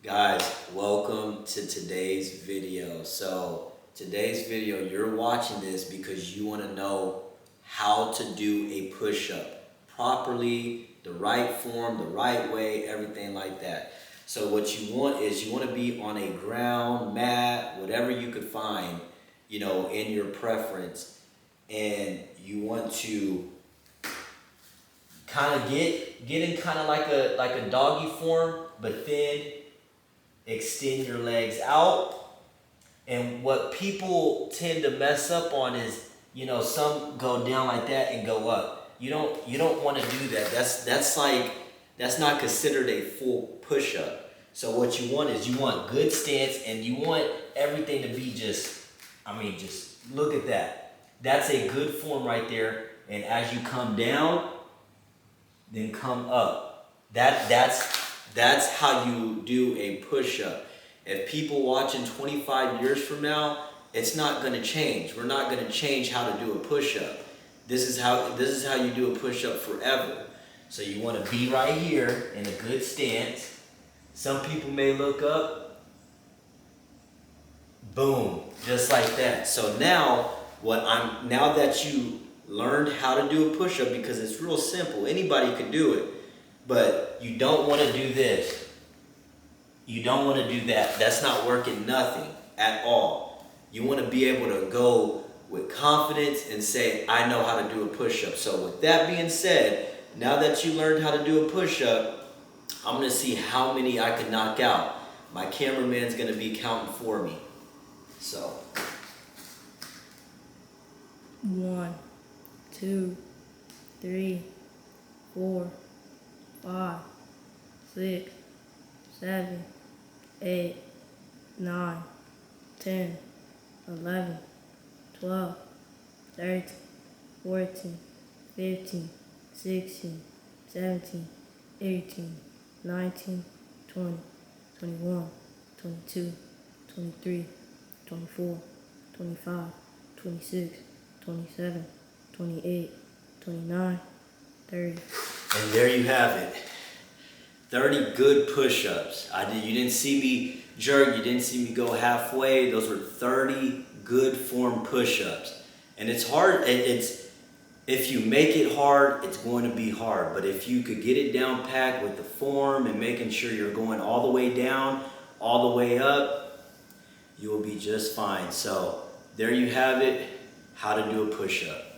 Guys, welcome to today's video. So today's video, you're watching this because you want to know how to do a push-up properly, the right form, the right way, everything like that. So what you want is you want to be on a ground, mat, whatever you could find, in your preference. And you want to kind of get in kind of like a doggy form, but then extend your legs out. And what people tend to mess up on is, some go down like that and go up. You don't want to do that. That's not considered a full push-up. So what you want is you want good stance, and you want everything to be just look at that. That's a good form right there. And as you come down, then come up. That's how you do a push-up. If people watching 25 years from now, it's not going to change. We're not going to change how to do a push-up. This is how you do a push-up forever. So you want to be right here in a good stance. Some people may look up. Boom, just like that. So now that you learned how to do a push-up, because it's real simple. Anybody can do it. But you don't want to do this. You don't want to do that. That's not working nothing at all. You want to be able to go with confidence and say, I know how to do a push-up. So with that being said, now that you learned how to do a push-up, I'm going to see how many I can knock out. My cameraman's going to be counting for me. So 1, 2, 3, 4, 5, 6, 7, 8, 9, 10, 11, 12, 13, 14, 15, 16, 17, 18, 19, 20, 21, 22, 23, 24, 25, 26, 27, 28, 29, 30. And there you have it. 30 good push-ups. You didn't see me jerk, you didn't see me go halfway. Those were 30 good form push-ups. And it's hard, if you make it hard, it's going to be hard. But if you could get it down packed with the form and making sure you're going all the way down, all the way up, you will be just fine. So there you have it, how to do a push-up.